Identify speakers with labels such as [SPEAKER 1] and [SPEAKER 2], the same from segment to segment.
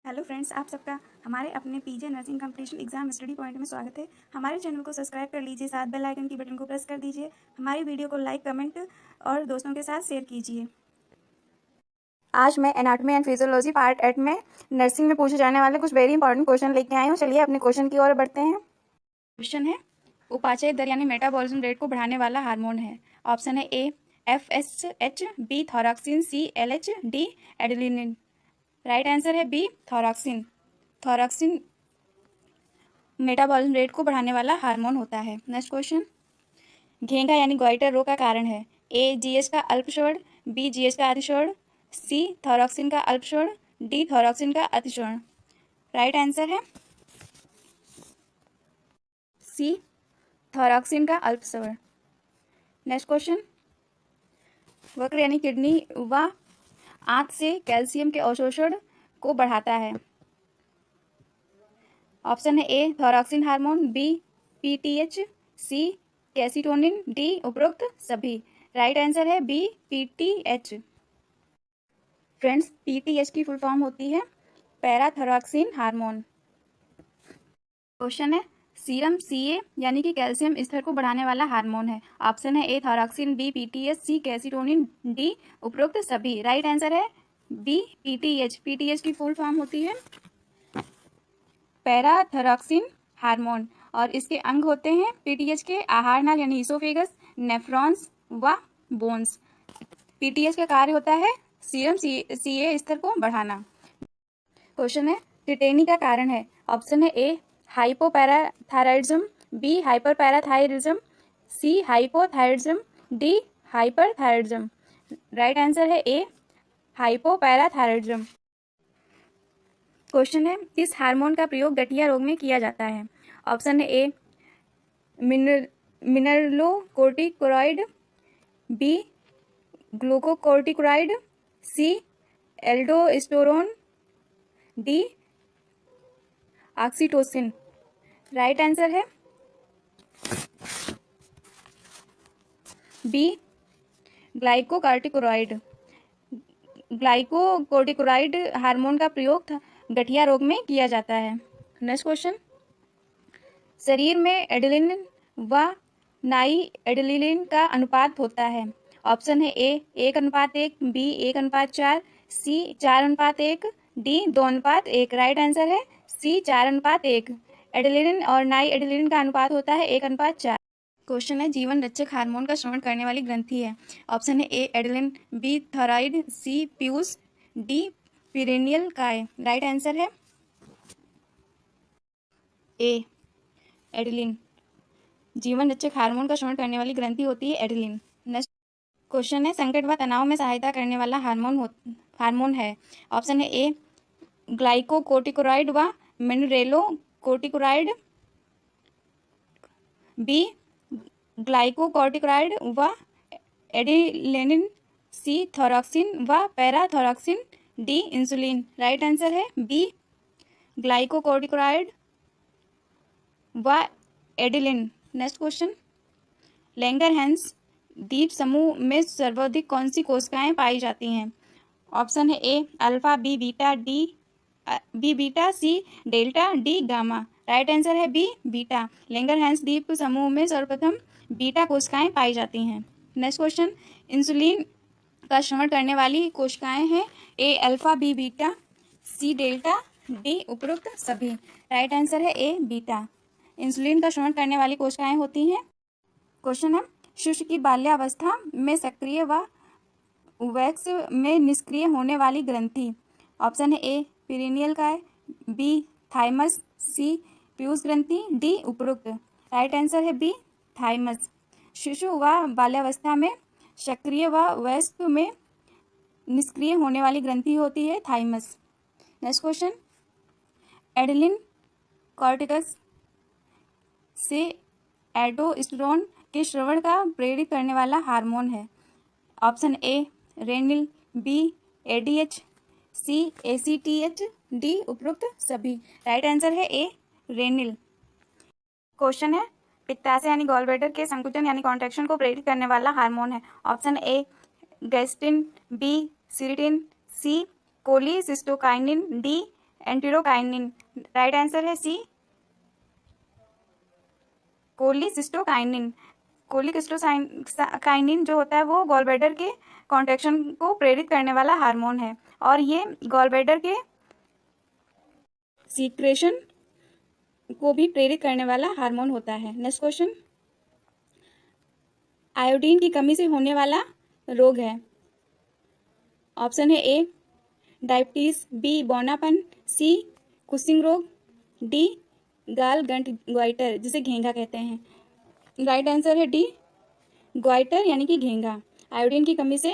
[SPEAKER 1] Hello friends, आप सबका हमारे अपने PJ nursing competition exam study point में स्वागत है। हमारे चैनल को सब्सक्राइब कर लीजिए, साथ बेल आइकन की बटन को प्रेस कर दीजिए। हमारी वीडियो को लाइक, कमेंट और दोस्तों के साथ शेयर कीजिए। आज मैं एनाटॉमी एंड फिजियोलॉजी पार्ट 8 में नर्सिंग में पूछे जाने वाले कुछ वेरी इंपॉर्टेंट क्वेश्चन लेके आई हूँ। चलिए अपने क्वेश्चन की ओर बढ़ते हैं। क्वेश्चन है, उपापचय दर यानी मेटाबॉलिज्म रेट को बढ़ाने वाला हार्मोन है। ऑप्शन है ए FSH, बी थॉरक्सिन, सी LH, डी एडेलिनिन। राइट आंसर है बी थॉरक्सिन। थॉरक्सिन मेटाबॉलिज्म रेट को बढ़ाने वाला हार्मोन होता है। नेक्स्ट क्वेश्चन, घेंघा यानी गोइटर रोग का कारण है। ए GH का अल्पस्वर्ण, बी GH का अतिस्वर्ण, सी थॉरक्सिन का अल्पस्वर्ण, डी थॉरक्सिन का अतिस्वर्ण। राइट आंसर है सी थॉरक्सिन का अल्पस्वर्ण। नेक्स्ट क्वेश्चन, वक्र यानी किडनी व आंत से कैल्शियम के अवशोषण को बढ़ाता है। ऑप्शन है ए थॉरक्सिन हार्मोन, बी PTH, सी कैसिटोनिन, डी उपरोक्त सभी। राइट आंसर है बी PTH। फ्रेंड्स, PTH की फुल फॉर्म होती है पैराथॉरक्सिन हार्मोन। क्वेश्चन है, सीरम CA यानी कि कैल्शियम स्तर को बढ़ाने वाला हार्मोन है। ऑप्शन है ए थॉरक्सिन, बी PTH, सी कैसिटोनिन, डी उपरोक्त सभी। राइट आंसर है बी PTH। PTH की फुल फॉर्म होती है पैराथॉरक्सिन हार्मोन और इसके अंग होते हैं PTH के आहार नाल यानी इसोफेगस, नेफ्रॉन्स व बोन्स। PTH का कार्य होता है सीरम CA स्तर को बढ़ाना। क्वेश्चन है, टिटेनी का कारण है। ऑप्शन है A hypoparathyroidism, B hyperparathyroidism, C hypothyroidism, D hyperthyroidism. Right answer है ए हाइपोपैराथायरॉइडिज्म। क्वेश्चन है, किस हार्मोन का प्रयोग गठिया रोग में किया जाता है। ऑप्शन है A mineralocorticoid, B glucocorticoid, C aldosterone, D oxytocin. Right answer है बी ग्लाइकोकॉर्टिकोइड। ग्लाइकोकोर्टिकोइड हार्मोन का प्रयोग गठिया रोग में किया जाता है। नेक्स्ट क्वेश्चन, शरीर में एडेलिन व नाई एडेलिन का अनुपात होता है। ऑप्शन है ए 1:1, बी 1:4, सी 4:1, डी 2:1। राइट आंसर है सी 4:1। एडेलिन और नाई एडेलिन का अनुपात होता है 1:4। क्वेश्चन है, जीवन रक्षक हार्मोन का श्रवण करने वाली ग्रंथि है। ऑप्शन है ए एडेलिन, बी थायराइड, सी पीयूष, डी पीरेनियल काय। राइट आंसर है ए एडेलिन। जीवन रक्षक हार्मोन का श्रवण करने वाली ग्रंथि होती है एडेलिन। नेक्स्ट क्वेश्चन है, संकट व तनाव में सहायता करने वाला हार्मोन है। ऑप्शन है ए ग्लाइकोकोर्टिकोइड व मिनरेलोकोर्टिकोइड, बी ग्लाइकोकोर्टिकोइड व एडिलेनिन, सी थॉरक्सिन व पैराथॉरक्सिन, डी इंसुलिन। राइट आंसर है बी ग्लाइकोकोर्टिकोइड व एडिलिन। नेक्स्ट क्वेश्चन, लैंगरहैंस द्वीप समूह में सर्वाधिक कौन सी कोशिकाएं पाई जाती हैं। ऑप्शन है A alpha, B beta, C delta, D gamma. Right answer है बी बीटा। लैंगरहैंस द्वीप समूह में सर्वप्रथम बीटा कोशिकाएं पाई जाती हैं। नेक्स्ट क्वेश्चन, इंसुलिन का श्रवण करने वाली कोशिकाएं हैं A alpha, B beta, C delta, D उपरोक्त सभी। राइट आंसर है ए बीटा। इंसुलिन का श्रवण करने वाली कोशिकाएं होती हैं। क्वेश्चन है, शिशु की बाल्यावस्था में सक्रिय व वैक्स में निष्क्रिय होने वाली ग्रंथि। ऑप्शन है ए पीरिनियल काय, बी थाइमस, सी पीयूष ग्रंथि, डी उपरोक्त। राइट आंसर है बी थाइमस। शिशु व बाल्यावस्था में सक्रिय व वयस्क में निष्क्रिय होने वाली ग्रंथि होती है थाइमस। नेक्स्ट क्वेश्चन, एडेलिन कॉर्टिकस से एल्डोस्टेरोन के श्रवण का प्रेरित करने वाला हार्मोन है। Option A renin, B ADH, C ACTH, D उपरोक्त सभी। राइट आंसर है ए रेनिल। क्वेश्चन है, पित्ताशय यानी गॉलब्लैडर के संकुचन यानी कॉन्ट्रैक्शन को प्रेरित करने वाला हार्मोन है। Option A gastrin, B secretin, C cholecystokinin, D enterokinin. Right answer है सी कोलिसिस्टोकाइनिन। कोलिसिस्टोकाइनिन जो होता है वो गॉलब्लैडर के कॉन्ट्रैक्शन को प्रेरित करने वाला हार्मोन है और ये गॉलब्लैडर के सीक्रेशन को भी प्रेरित करने वाला हार्मोन होता है। नेक्स्ट क्वेश्चन, आयोडीन की कमी से होने वाला रोग है। ऑप्शन है ए डायबिटीज, बी बौनापन, सी कुशिंग रोग, डी गाल गंट ग्वाइटर जिसे घेंगा कहते हैं। राइट आंसर है डी ग्वाइटर यानी कि घेंगा। आयोडीन की कमी से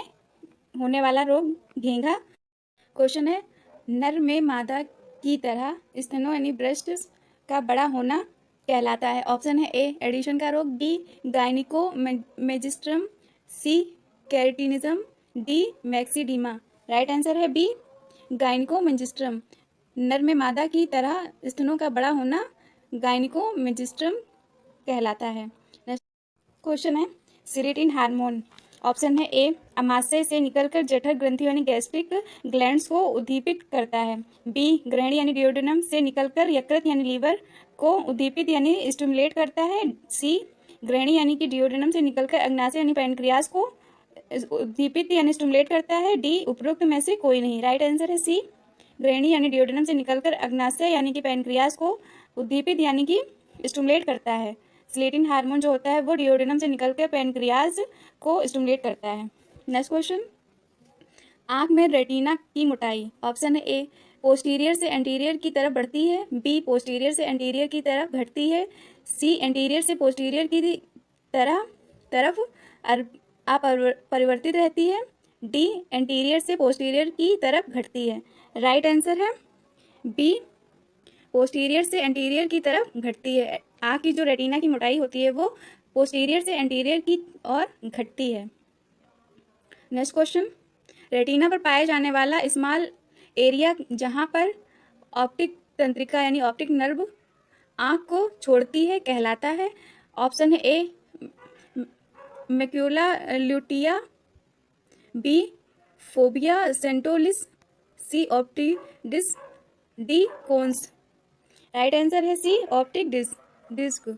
[SPEAKER 1] होने वाला रोग घेंगा। क्वेश्चन है नर में मादा की तरह स्तनों यानी ब्रेस्ट का बड़ा होना कहलाता है। ऑप्शन है ए एडिशन का रोग, बी गायनिको मेजिस्ट्रम, सी कैरेटिनिज्म, डी मैक्सीडीमा। राइट आंसर है बी गायनिको मेजिस्ट्रम। नर में मादा की तरह स्तनों का बड़ा होना गायनिको मेजिस्ट्रम कहलाता है। क्वेश्चन है सीरेटिन हार्मोन। ऑप्शन है ए अमाशय से निकलकर जठर ग्रंथि यानी गैस्ट्रिक ग्लैंड्स को उद्दीपित करता है, बी ग्रहणी यानी डियोडेनम से निकलकर यकृत यानी लीवर को उद्दीपित यानी स्टिमुलेट करता है, सी ग्रहणी यानी कि डियोडेनम से निकलकर अग्नाशय यानी पैनक्रियाज को उद्दीपित यानी स्टिमुलेट करता है, डी उपरोक्त में से कोई नहीं। राइट आंसर है सी ग्रहणी यानी डियोडेनम से निकलकर अग्नाशय यानी कि पैनक्रियाज को उद्दीपित यानी कि स्टिमुलेट करता है। सीरेटिन हार्मोन जो होता है वो डियोडेनम से निकलकर पैनक्रियाज को स्टिमुलेट करता है। नेक्स्ट क्वेश्चन, आंख में रेटिना की मोटाई। ऑप्शन है ए पोस्टीरियर से एंटीरियर की तरफ बढ़ती है, बी पोस्टीरियर से एंटीरियर की तरफ घटती है, सी एंटीरियर से पोस्टीरियर की तरफ अपरिवर्तित रहती है, डी एंटीरियर से पोस्टीरियर की तरफ घटती है। राइट आंसर है बी पोस्टीरियर से एंटीरियर की तरफ घटती है। आँख की जो रेटिना की मोटाई होती है वो पोस्टीरियर से एंटीरियर की ओर घटती है। नेक्स्ट क्वेश्चन, रेटिना पर पाया जाने वाला स्मॉल एरिया जहाँ पर ऑप्टिक तंत्रिका यानी ऑप्टिक नर्व आँख को छोड़ती है कहलाता है। ऑप्शन है A macula lutea, B fovea centralis, C optic D cones. Right answer है सी ऑप्टिक डिस्क।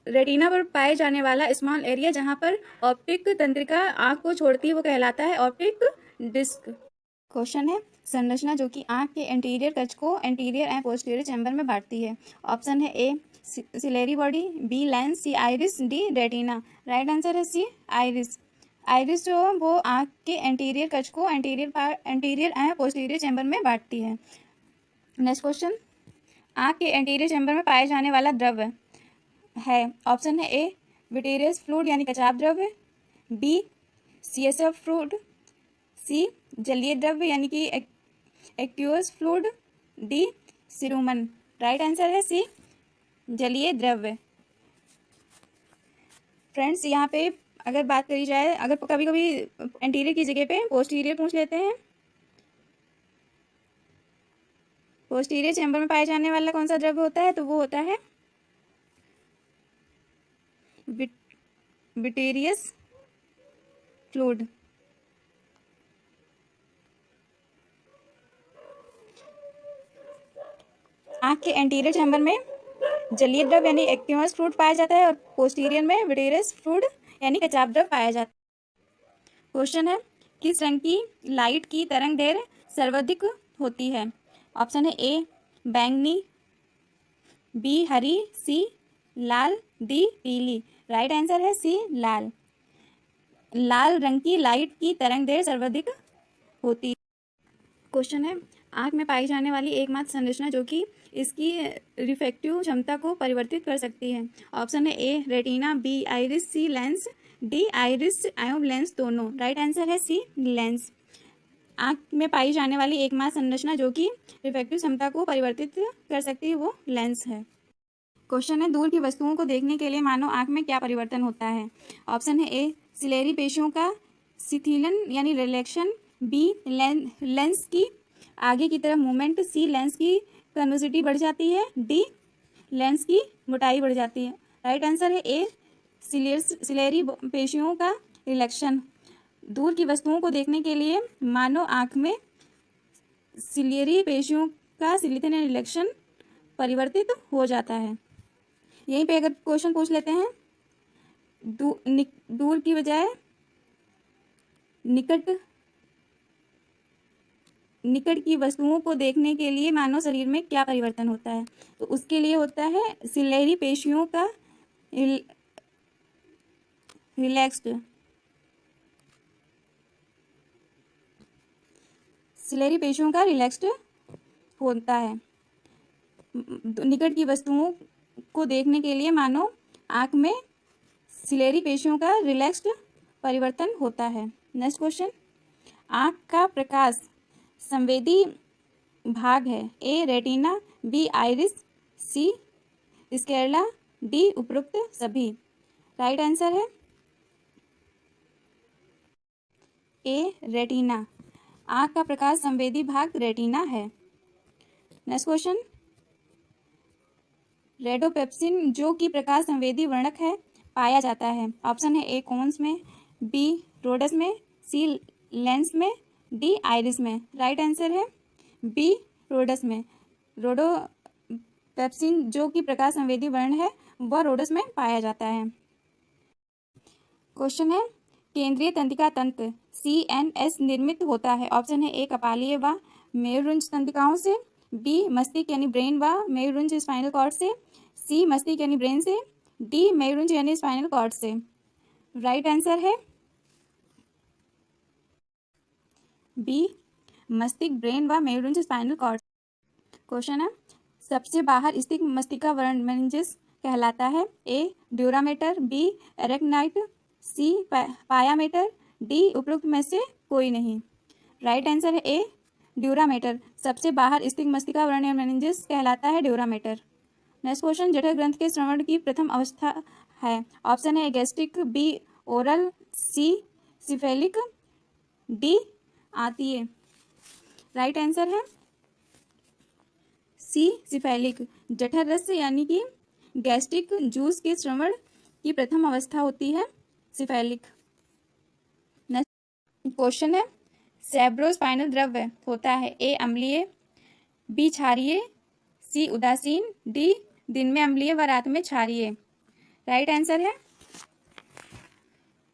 [SPEAKER 1] रेटिना पर पाए जाने वाला स्मॉल एरिया जहां पर ऑप्टिक तंत्रिका आंख को छोड़ती है वो कहलाता है ऑप्टिक डिस्क। क्वेश्चन है संरचना जो कि आंख के एंटीरियर कच को एंटीरियर एंड पोस्टीरियर चैम्बर में बांटती है। ऑप्शन है A ciliary body, B lens, C iris, D retina. Right answer है सी आइरिस। आइरिस जो है वो आंख के एंटीरियर कच को एंटीरियर एंड पोस्टीरियर चैम्बर में बांटती है। नेक्स्ट क्वेश्चन, आँख के एंटीरियर चैम्बर में पाए जाने वाला द्रव्य है। ऑप्शन है ए विटेरियस फ्लूइड यानी कचाप द्रव्य, बी सीएसएफ फ्लूइड, सी जलीय द्रव्य यानी कि एक्यूअस फ्लूइड, डी सिरुमन। राइट आंसर है सी जलीय द्रव्य। फ्रेंड्स यहाँ पे अगर बात करी जाए, अगर कभी कभी एंटीरियर की जगह पे पोस्टीरियर पूछ लेते हैं, पोस्टीरियर चैम्बर में पाए जाने वाला कौन सा द्रव्य होता है तो वो होता है विटेरियस फ्लूइड। आँख के एंटीरियर चैम्बर में जलीय द्रव्य यानी एक्वियस फ्लूइड पाया जाता है और पोस्टीरियर में विटेरियस फ्लूइड यानी कचाप द्रव्य पाया जाता है। क्वेश्चन है किस रंग की लाइट की तरंग दैर्घ्य सर्वाधिक होती है। ऑप्शन है ए बैंगनी, बी हरी, सी लाल, डी पीली। राइट आंसर है सी लाल। लाल रंग की लाइट की तरंग दैर्घ्य सर्वाधिक होती है। क्वेश्चन है आँख में पाई जाने वाली एकमात्र संरचना जो कि इसकी रिफ्रैक्टिव क्षमता को परिवर्तित कर सकती है। ऑप्शन है ए रेटिना, बी आइरिस, सी लेंस, डी आइरिस एवं लेंस दोनों। राइट आंसर है सी लेंस। आँख में पाई जाने वाली एकमात्र संरचना जो कि रिफ्रैक्टिव क्षमता को परिवर्तित कर सकती है वो लेंस है। क्वेश्चन है दूर की वस्तुओं को देखने के लिए मानव आँख में क्या परिवर्तन होता है। ऑप्शन है ए सिलेरी पेशियों का शिथिलन यानी रिलैक्शन, बी लेंस की आगे की तरफ मूवमेंट, सी लेंस की कन्वेक्सिटी बढ़ जाती है, डी लेंस की मोटाई बढ़ जाती है। राइट आंसर है ए सिलेरी पेशियों का रिलैक्शन। दूर की वस्तुओं को देखने के लिए मानव आँख में सिलियरी पेशियों का सिलिकन या रिलेक्शन परिवर्तित हो जाता है। यहीं पे अगर क्वेश्चन पूछ लेते हैं, दूर की बजाय निकट की वस्तुओं को देखने के लिए मानव शरीर में क्या परिवर्तन होता है? तो उसके लिए होता है सिलेरी पेशियों का रिलैक्स्ड। सिलेरी पेशियों का रिलैक्स्ड होता है। निकट की वस्तुओं को देखने के लिए मानव आंख में सिलेरी पेशियों का रिलैक्स्ड परिवर्तन होता है। नेक्स्ट क्वेश्चन, आंख का प्रकाश संवेदी भाग है। ए रेटिना, बी आइरिस, सी स्केला, डी उपरोक्त सभी। राइट आंसर है ए रेटिना। आंख का प्रकाश संवेदी भाग रेटिना है। नेक्स्ट क्वेश्चन, रेडोपेप्सिन जो कि प्रकाश संवेदी वर्णक है पाया जाता है। ऑप्शन है ए कोन्स में, बी रोडस में, सी लेंस में, डी आइरिस में। राइट आंसर है बी रोडस में। रेडोपेप्सिन जो कि प्रकाश संवेदी वर्ण है वह रोडस में पाया जाता है। क्वेश्चन है, केंद्रीय तंत्रिका तंत्र CNS निर्मित होता है। ऑप्शन है ए कपालीय व मेरुरंज तंत्रिकाओं से, बी मस्तिष्क यानी ब्रेन व मेरुरंज स्पाइनल कॉर्ड से, सी मस्तिष्क यानी ब्रेन से, डी मेरुरंज यानी स्पाइनल कॉर्ड से। राइट आंसर है बी मस्तिष्क ब्रेन व मेरुरंज स्पाइनल कॉर्ड। क्वेश्चन है, सबसे बाहर स्थित मस्तिष्का वर्ण मेनिंजेस कहलाता है। ए ड्यूरामेटर, बी एरेक्नाइट, सी पायामेटर, डी उपरोक्त में से कोई नहीं। राइट आंसर है ए ड्यूरामेटर। सबसे बाहर स्थित मस्तिष्का वर्ण मेनिंजेस कहलाता है ड्यूरामेटर। नेक्स्ट क्वेश्चन, जठर ग्रंथ के श्रवण की प्रथम अवस्था है। ऑप्शन है gastric, B oral, C cephalic, D आतीय। राइट आंसर है सी सिफेलिक। जठर रस यानी कि गैस्ट्रिक जूस के श्रवण की प्रथम अवस्था होती है सिफेलिक। नेक्स्ट क्वेश्चन है, सेरेब्रोस्पाइनल द्रव्य होता है। ए अम्लीय, बी क्षारीय, सी उदासीन, डी दिन में अम्लीय व रात में क्षारीय। राइट आंसर है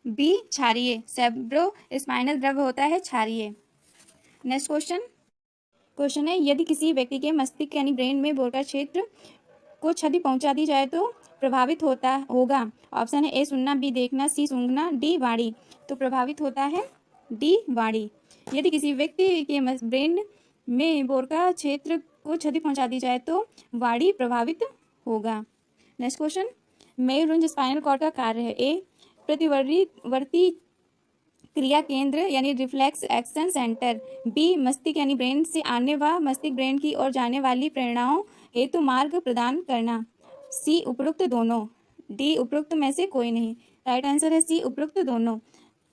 [SPEAKER 1] बी क्षारीय। सेरेब्रोस्पाइनल द्रव्य होता है क्षारीय। नेक्स्ट क्वेश्चन है, यदि किसी व्यक्ति के मस्तिष्क यानी ब्रेन में बोरका क्षेत्र को क्षति पहुंचा दी जाए तो प्रभावित होगा। ऑप्शन है ए सुनना, बी देखना, सी सूंघना, डी वाणी। तो प्रभावित होता है डी वाणी। यदि किसी व्यक्ति के ब्रेन में बोरका क्षेत्र को क्षति पहुंचा दी जाए तो वाणी प्रभावित होगा। नेक्स्ट क्वेश्चन, मेरुरंज स्पाइनल कॉर्ड का कार्य है। ए प्रतिवर्ती क्रिया केंद्र यानी रिफ्लेक्स एक्शन सेंटर, बी मस्तिष्क यानी ब्रेन से आने व मस्तिष्क ब्रेन की ओर जाने वाली प्रेरणाओं हेतु मार्ग प्रदान करना, सी उपरोक्त दोनों, डी उपरोक्त में से कोई नहीं। राइट आंसर है सी उपरोक्त दोनों।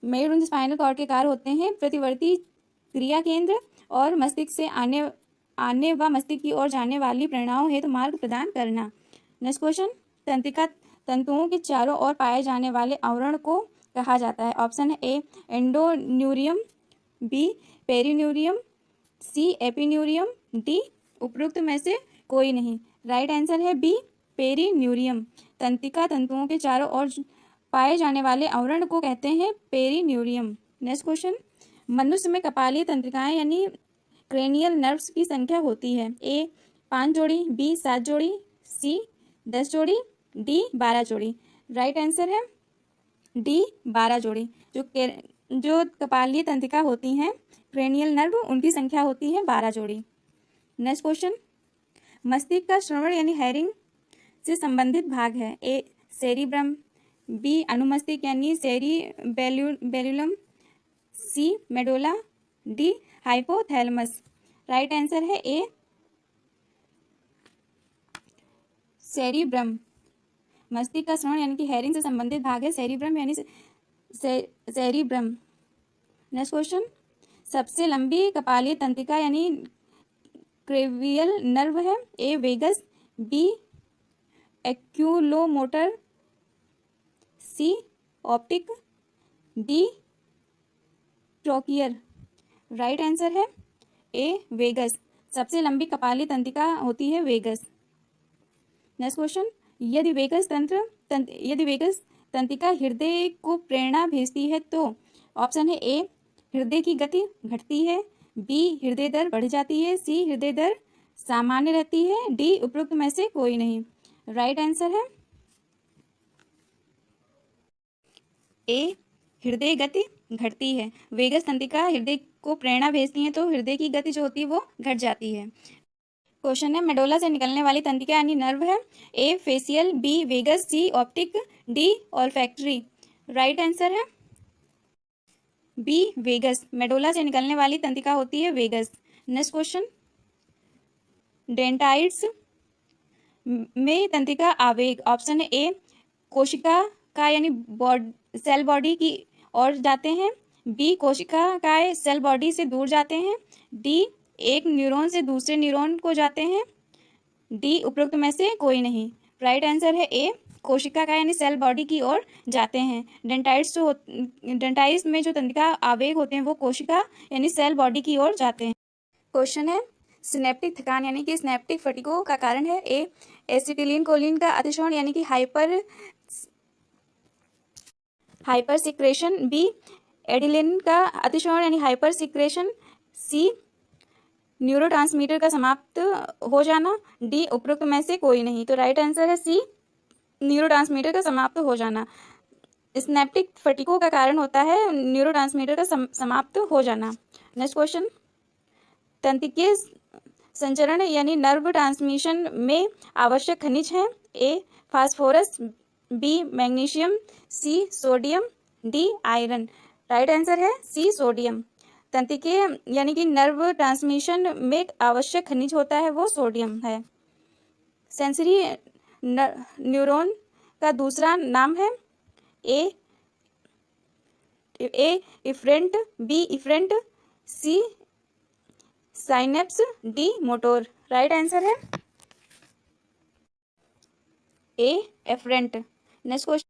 [SPEAKER 1] मेरुरंज स्पाइनल कॉर्ड के कार्य होते हैं प्रतिवर्ती क्रिया केंद्र और मस्तिष्क से आने व मस्तिष्क की ओर जाने वाली प्रेरणाओं हेतु मार्ग प्रदान करना। नेक्स्ट क्वेश्चन, तंत्रिका तंतुओं के चारों ओर पाए जाने वाले आवरण को कहा जाता है। ऑप्शन है ए एंडोन्यूरियम, बी पेरिन्यूरियम, सी एपिन्यूरियम, डी उपरोक्त में से कोई नहीं। राइट आंसर है बी पेरिन्यूरियम। तंत्रिका तंतुओं के चारों ओर पाए जाने वाले आवरण को कहते हैं पेरिन्यूरियम। नेक्स्ट क्वेश्चन, मनुष्य में कपालीय तंत्रिकाएं यानी क्रेनियल नर्व्स की संख्या होती है। ए 5 जोड़ी, बी 7 जोड़ी, सी 10 जोड़ी, डी 12 जोड़ी। राइट आंसर है डी 12 जोड़ी। जो कपालीय तंत्रिका होती हैं क्रेनियल नर्व उनकी संख्या होती है 12 जोड़ी। नेक्स्ट क्वेश्चन, मस्तिष्क का श्रवण यानी हेयरिंग से संबंधित भाग है। ए सेरिब्रम, बी अनुमस्तिष्क यानी cerebellum, C medulla, D hypothalamus. Right answer है ए सेरिब्रम। मस्तिष्क का श्रवण यानी कि हेयरिंग से संबंधित भाग है सेरिब्रम यानी सेरिब्रम। नेक्स्ट क्वेश्चन, सबसे लंबी कपालीय तंत्रिका यानी क्रेवियल नर्व है। ए वेगस, बी एक्यूलोमोटर, सी ऑप्टिक, डी ट्रोकियर। राइट आंसर है ए वेगस, सबसे लंबी कपाली तंत्रिका होती है वेगस। नेक्स्ट क्वेश्चन, यदि वेगस तंत्रिका हृदय को प्रेरणा भेजती है तो ऑप्शन है ए हृदय की गति घटती है, बी हृदय दर बढ़ जाती है, सी हृदय दर सामान्य रहती है, डी उपरोक्त में से कोई नहीं। राइट आंसर है ए हृदय गति घटती है। वेगस तंत्रिका हृदय को प्रेरणा भेजती है तो हृदय की गति जो होती है वो घट जाती है। क्वेश्चन है, मेडोला से निकलने वाली तंत्रिका यानी नर्व है, A facial, B vagus, C optic, D olfactory. Right answer है बी वेगस। मेडोला से निकलने वाली तंत्रिका होती है वेगस। नेक्स्ट क्वेश्चन, डेंटाइट्स में तंत्रिका आवेग, ऑप्शन है ए कोशिका का यानी सेल बॉडी की ओर जाते हैं, बी कोशिका का सेल बॉडी से दूर जाते हैं, डी एक न्यूरॉन से दूसरे न्यूरॉन को जाते हैं, डी उपरोक्त में से कोई नहीं। राइट आंसर है ए कोशिका का यानी सेल बॉडी की ओर जाते हैं। डेंटाइट्स में जो तंत्रिका आवेग होते हैं वो कोशिका यानी सेल बॉडी की ओर जाते हैं। क्वेश्चन है, सिनेप्टिक थकान यानी कि सिनेप्टिक फटीगो का कारण है, ए एसिटिलीन कोलिन का अतिशोषण यानी कि हाइपर सिक्रेशन, बी एडिलिन का अतिशोषण यानी हाइपर सिक्रेशन, सी न्यूरोट्रांसमीटर का समाप्त हो जाना, डी उपरोक्त में से कोई नहीं। तो राइट आंसर है सी न्यूरोट्रांसमीटर का समाप्त हो जाना। सिनेप्टिक फटीगो का कारण होता है न्यूरोट्रांसमीटर का समाप्त हो जाना। नेक्स्ट क्वेश्चन, तंत्रिकीय संचरण यानी नर्व ट्रांसमिशन में आवश्यक खनिज हैं, A phosphorus, B magnesium, C sodium, D iron. Right answer है सी सोडियम। तंत्रिकीय यानी कि नर्व ट्रांसमिशन में आवश्यक खनिज होता है वो सोडियम है। सेंसरी न्यूरॉन का दूसरा नाम है, A afferent, B efferent, C synapse, D motor. Right answer है A efferent. Next question,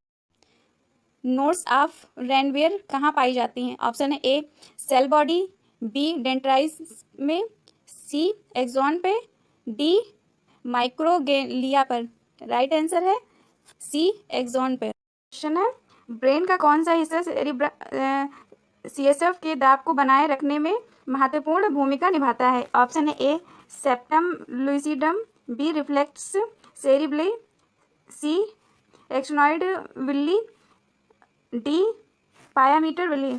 [SPEAKER 1] nodes of Ranvier कहाँ पाई जाती हैं, ऑप्शन है A cell body, B dendrites में, सी एक्सॉन पे, डी माइक्रोग्लिया पर। राइट आंसर है सी एक्सॉन पे। क्वेश्चन है, ब्रेन का कौन सा हिस्सा सीएसएफ के दाब को बनाए रखने में महत्वपूर्ण भूमिका निभाता है, ऑप्शन है A septum lucidum, B reflex cerebrally, C arachnoid villi, D pia mater villi.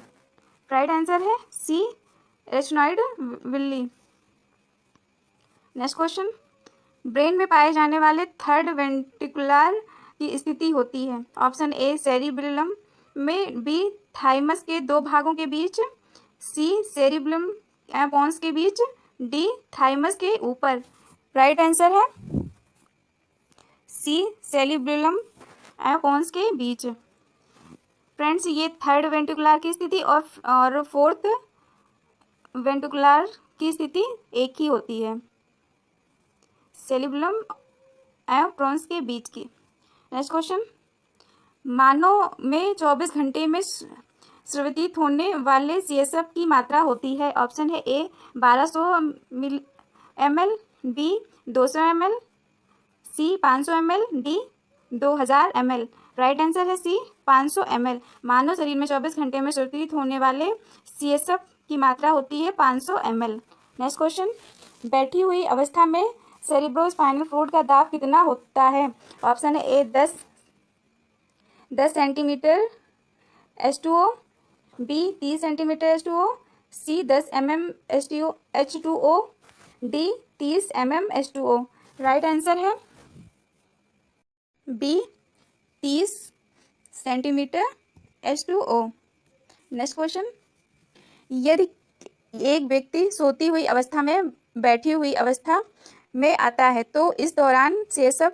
[SPEAKER 1] Right answer है C arachnoid villi. Next question, brain में पाए जाने वाले थर्ड वेंट्रिकुलर की स्थिति होती है, ऑप्शन ए सेरिब्रलम में, बी थाइमस के दो भागों के बीच, सी सेरिब्रम पोन्स के बीच, डी थाइमस के ऊपर। राइट आंसर है सी सेरिब्रलम पोन्स के बीच। फ्रेंड्स, ये थर्ड वेंट्रिकुलर की स्थिति और फोर्थ वेंट्रिकुलर की स्थिति एक ही होती है, सेरिब्रम पोन्स के बीच की। नेक्स्ट क्वेश्चन, मानव में 24 घंटे में स्रवित होने वाले सीएसएफ की मात्रा होती है, ऑप्शन है ए 1200 ml, बी 200 ml, सी 500 ml, D 2000 ml। Right answer है सी 500 ml। मानव शरीर में 24 घंटे में स्रवित होने वाले सीएसएफ की मात्रा होती है 500 ml। नेक्स्ट क्वेश्चन, बैठी हुई अवस्था में सेरिब्रोस्पाइनल फ्लूइड का दाब कितना होता है, ऑप्शन है A 10 centimetre H2O, B 30 centimetre H2O, C 10 mm H2O, D 30 mm H2O। Right answer है B 30 centimetre H2O। Next question, यदि एक व्यक्ति सोती हुई अवस्था में बैठी हुई अवस्था में आता है तो इस दौरान सीएसएफ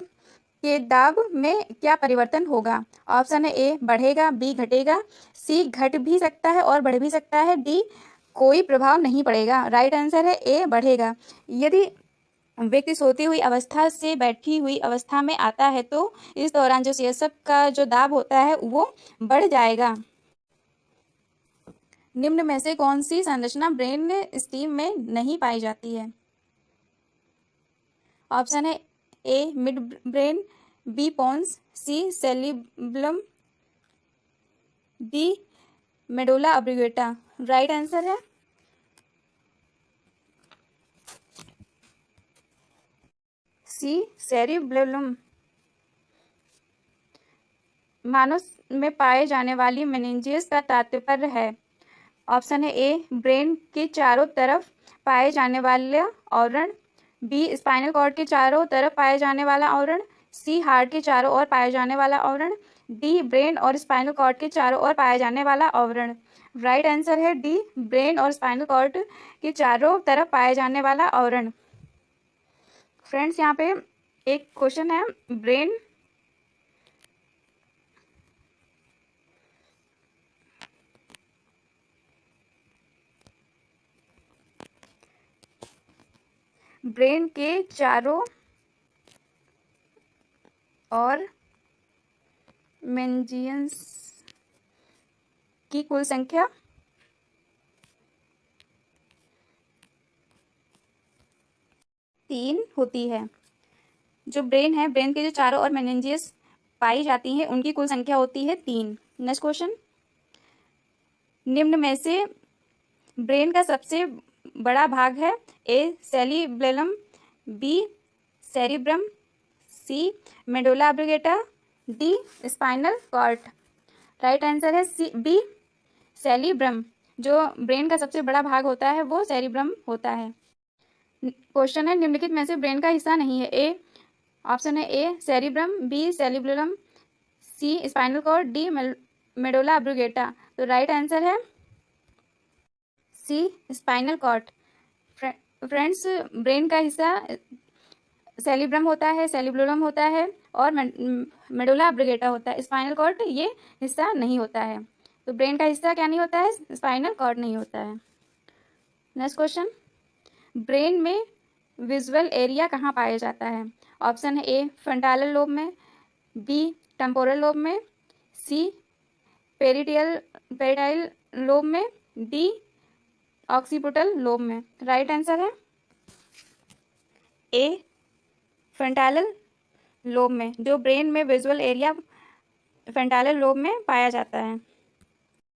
[SPEAKER 1] के दाब में क्या परिवर्तन होगा, ऑप्शन है ए बढ़ेगा, बी घटेगा, सी घट भी सकता है और बढ़ भी सकता है, डी कोई प्रभाव नहीं पड़ेगा। राइट आंसर है ए बढ़ेगा। यदि व्यक्ति सोती हुई अवस्था से बैठी हुई अवस्था में आता है तो इस दौरान जो सीएसएफ का जो दाब होता है वो बढ़ जाएगा। निम्न में से कौन सी संरचना ब्रेन स्टीम में नहीं पाई जाती है? ऑप्शन है A mid brain, B pons, C cerebellum, D medulla oblongata. Right answer है सी सेरिबेलम। मानव में पाए जाने वाली मेनिंजेस का तात्पर्य है। ऑप्शन है ए ब्रेन के चारों तरफ पाए जाने वाला आवरण, बी स्पाइनल कॉर्ड के चारों तरफ पाए जाने वाला आवरण, सी हार्ट के चारों ओर पाए जाने वाला आवरण, डी ब्रेन और स्पाइनल कॉर्ड के चारों ओर पाए जाने वाला आवरण। राइट आंसर है डी ब्रेन और स्पाइनल कॉर्ड के चारों तरफ पाए जाने वाला आवरण। फ्रेंड्स, यहाँ पे एक क्वेश्चन है, ब्रेन के चारों और मेनिंजेस की कुल संख्या 3 होती है। जो ब्रेन है, ब्रेन के जो चारों ओर मेनिंजेस पाई जाती हैं उनकी कुल संख्या होती है 3। नेक्स्ट क्वेश्चन, निम्न में से ब्रेन का सबसे बड़ा भाग है? A cerebellum, B cerebrum, C medulla oblongata, D spinal cord. Right answer है सी बी सेरिब्रम। जो ब्रेन का सबसे बड़ा भाग होता है वो सेरिब्रम होता है। क्वेश्चन है, निम्नलिखित में से ब्रेन का हिस्सा नहीं है? ए ऑप्शन है A cerebrum, B cerebellum, C spinal cord, D medulla ऑब्लिंगेटा। तो राइट आंसर है सी स्पाइनल कॉर्ड। फ्रेंड्स, ब्रेन का हिस्सा सेरिब्रम होता है, सेरिबेलम होता है और मेडुला ऑब्लिंगेटा होता है। स्पाइनल कॉर्ड ये हिस्सा नहीं होता है। तो ब्रेन का हिस्सा क्या नहीं होता है? स्पाइनल कॉर्ड नहीं होता है। नेक्स्ट क्वेश्चन, ब्रेन में विजुअल एरिया कहाँ पाया जाता है? ऑप्शन है ए फ्रंटल लोब में, बी टेम्पोरल लोब में, सी पेरिटाइल लोब में, डी ऑक्सीपिटल लोब में। राइट आंसर है ए फ्रंटल लोब में। जो ब्रेन में विजुअल एरिया फ्रंटल लोब में पाया जाता है।